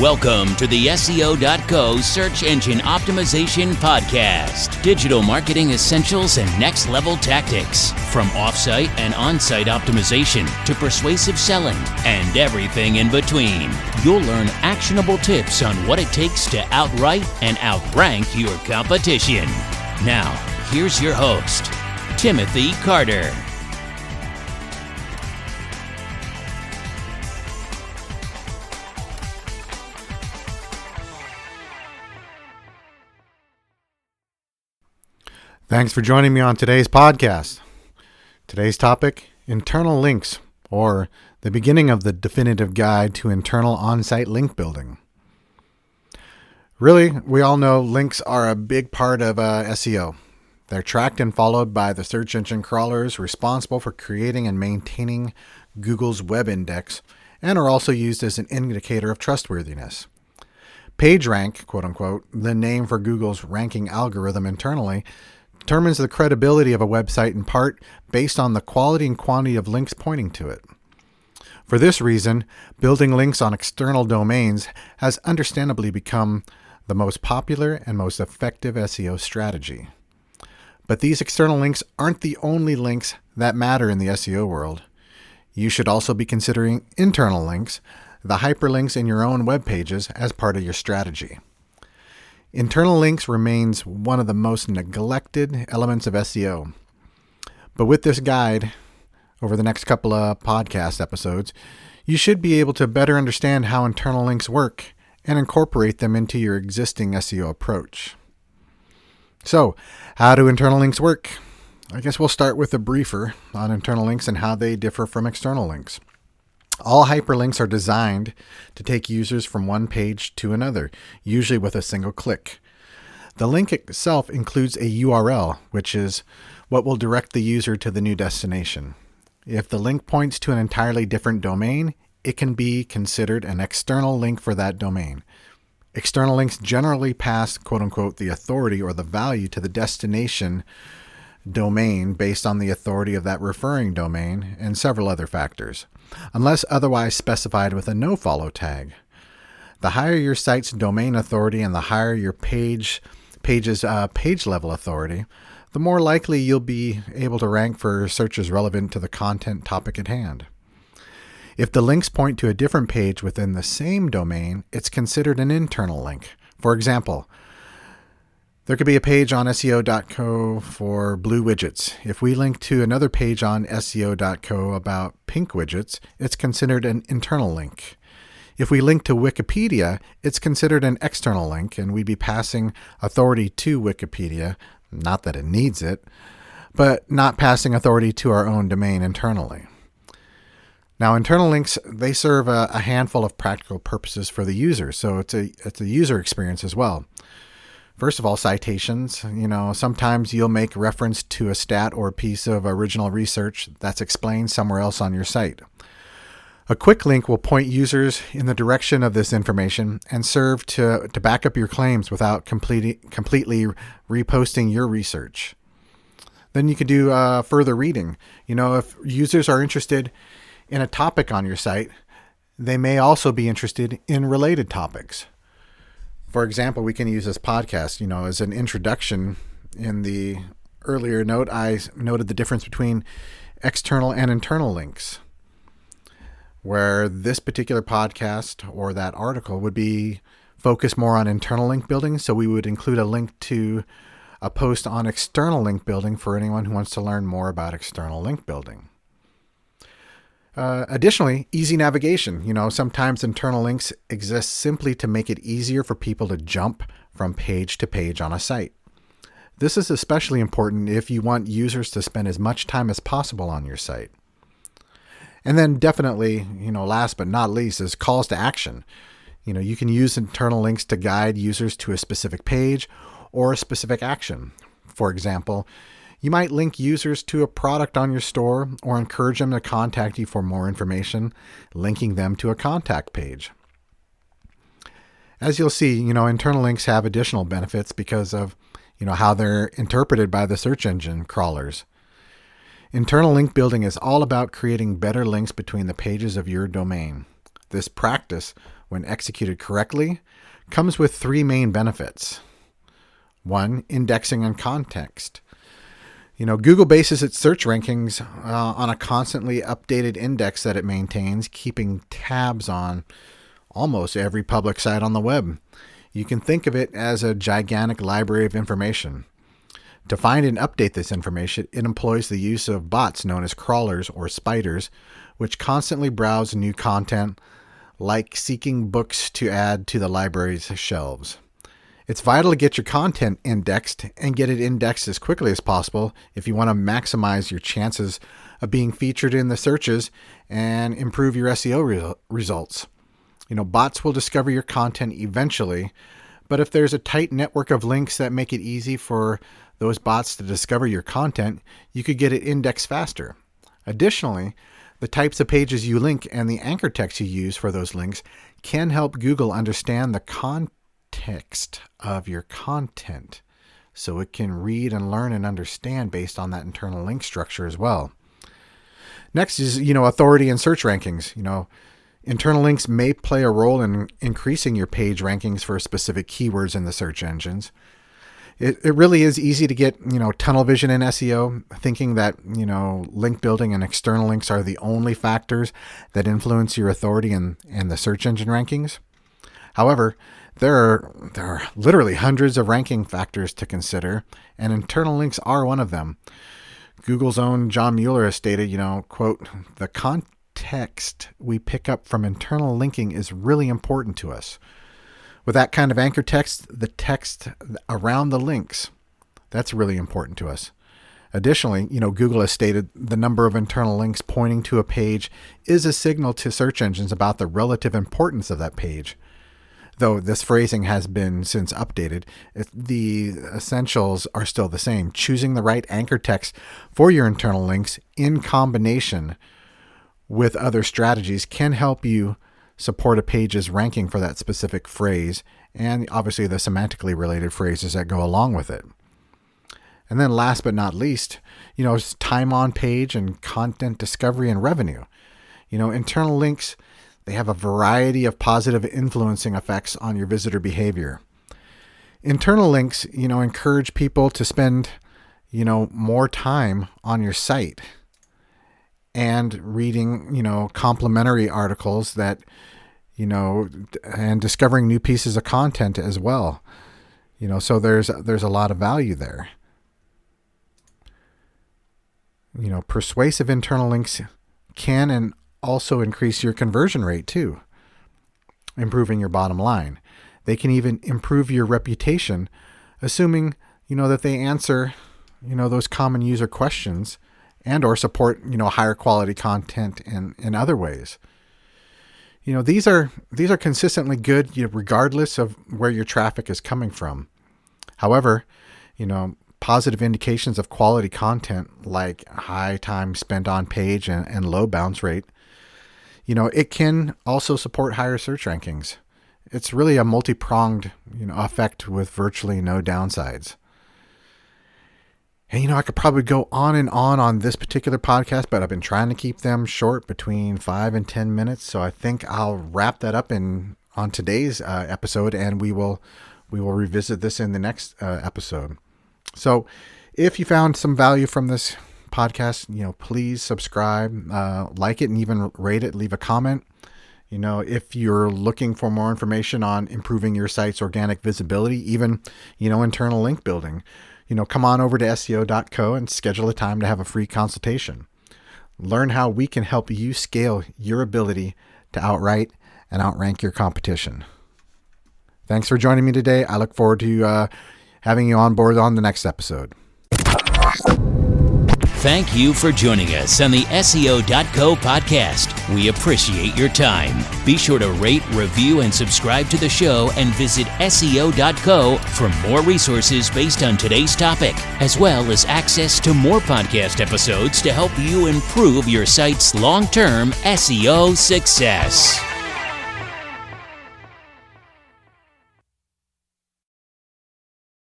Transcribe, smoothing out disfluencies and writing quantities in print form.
Welcome to the SEO.co Search Engine Optimization Podcast. Digital marketing essentials and next level tactics. From offsite and on-site optimization to persuasive selling and everything in between. You'll learn actionable tips on what it takes to outright and outrank your competition. Now, here's your host, Timothy Carter. Thanks for joining me on today's podcast. Today's topic, internal links, or the beginning of the definitive guide to internal on-site link building. Really, we all know links are a big part of SEO. They're tracked and followed by the search engine crawlers responsible for creating and maintaining Google's web index, and are also used as an indicator of trustworthiness. PageRank, quote unquote, the name for Google's ranking algorithm internally, determines the credibility of a website in part based on the quality and quantity of links pointing to it. For this reason, building links on external domains has understandably become the most popular and most effective SEO strategy. But these external links aren't the only links that matter in the SEO world. You should also be considering internal links, the hyperlinks in your own web pages, as part of your strategy. Internal links remains one of the most neglected elements of SEO. But with this guide, over the next couple of podcast episodes, you should be able to better understand how internal links work and incorporate them into your existing SEO approach. So, how do internal links work? I guess we'll start with a briefer on internal links and how they differ from external links. All hyperlinks are designed to take users from one page to another, usually with a single click. The link itself includes a URL, which is what will direct the user to the new destination. If the link points to an entirely different domain, it can be considered an external link for that domain. External links generally pass, quote unquote, the authority or the value to the destination domain based on the authority of that referring domain and several other factors, unless otherwise specified with a nofollow tag. The higher your site's domain authority and the higher your page's page level authority, the more likely you'll be able to rank for searches relevant to the content topic at hand. If the links point to a different page within the same domain, it's considered an internal link. For example, there could be a page on SEO.co for blue widgets. If we link to another page on SEO.co about pink widgets, it's considered an internal link. If we link to Wikipedia, it's considered an external link, and we'd be passing authority to Wikipedia, not that it needs it, but not passing authority to our own domain internally. Now, internal links, they serve a handful of practical purposes for the user, so it's a user experience as well. First of all, citations. Sometimes you'll make reference to a stat or piece of original research that's explained somewhere else on your site. A quick link will point users in the direction of this information and serve to back up your claims without completely reposting your research. Then you can do further reading. If users are interested in a topic on your site, they may also be interested in related topics. For example, we can use this podcast, as an introduction. In the earlier note, I noted the difference between external and internal links, where this particular podcast or that article would be focused more on internal link building. So we would include a link to a post on external link building for anyone who wants to learn more about external link building. Additionally, easy navigation. Sometimes internal links exist simply to make it easier for people to jump from page to page on a site. This is especially important if you want users to spend as much time as possible on your site. And then definitely, last but not least, is calls to action. You can use internal links to guide users to a specific page or a specific action. For example, you might link users to a product on your store or encourage them to contact you for more information, linking them to a contact page. As you'll see, internal links have additional benefits because of, how they're interpreted by the search engine crawlers. Internal link building is all about creating better links between the pages of your domain. This practice when executed correctly, comes with three main benefits. One, indexing and context. Google bases its search rankings on a constantly updated index that it maintains, keeping tabs on almost every public site on the web. You can think of it as a gigantic library of information. To find and update this information, it employs the use of bots known as crawlers or spiders, which constantly browse new content, like seeking books to add to the library's shelves. It's vital to get your content indexed and get it indexed as quickly as possible if you want to maximize your chances of being featured in the searches and improve your SEO results. Bots will discover your content eventually, but if there's a tight network of links that make it easy for those bots to discover your content, you could get it indexed faster. Additionally, the types of pages you link and the anchor text you use for those links can help Google understand the context of your content, so it can read and learn and understand based on that internal link structure as well. Next is, authority and search rankings. Internal links may play a role in increasing your page rankings for specific keywords in the search engines. It really is easy to get, tunnel vision in SEO, thinking that, link building and external links are the only factors that influence your authority and the search engine rankings. However, there are literally hundreds of ranking factors to consider, and internal links are one of them. Google's own John Mueller has stated, quote, "The context we pick up from internal linking is really important to us. With that kind of anchor text, the text around the links, that's really important to us." Additionally, Google has stated the number of internal links pointing to a page is a signal to search engines about the relative importance of that page. Though this phrasing has been since updated, the essentials are still the same. Choosing the right anchor text for your internal links in combination with other strategies can help you support a page's ranking for that specific phrase, and obviously the semantically related phrases that go along with it. And then last but not least, it's time on page and content discovery and revenue. Internal links, they have a variety of positive influencing effects on your visitor behavior. Internal links, encourage people to spend, more time on your site and reading, complimentary articles that, and discovering new pieces of content as well. So there's a lot of value there. Persuasive internal links can and also increase your conversion rate too, improving your bottom line. They can even improve your reputation, assuming, that they answer, those common user questions and or support, higher quality content in other ways. These are consistently good, regardless of where your traffic is coming from. However, positive indications of quality content like high time spent on page and low bounce rate, it can also support higher search rankings. It's really a multi-pronged, effect with virtually no downsides. And, I could probably go on this particular podcast, but I've been trying to keep them short, between 5 and 10 minutes. So I think I'll wrap that up on today's episode, and we will revisit this in the next episode. So if you found some value from this podcast, please subscribe, like it, and even rate it, leave a comment. If you're looking for more information on improving your site's organic visibility, even, internal link building, come on over to SEO.co and schedule a time to have a free consultation. Learn how we can help you scale your ability to outwrite and outrank your competition. Thanks for joining me today. I look forward to having you on board on the next episode. Thank you for joining us on the SEO.co podcast. We appreciate your time. Be sure to rate, review, and subscribe to the show, and visit SEO.co for more resources based on today's topic, as well as access to more podcast episodes to help you improve your site's long-term SEO success.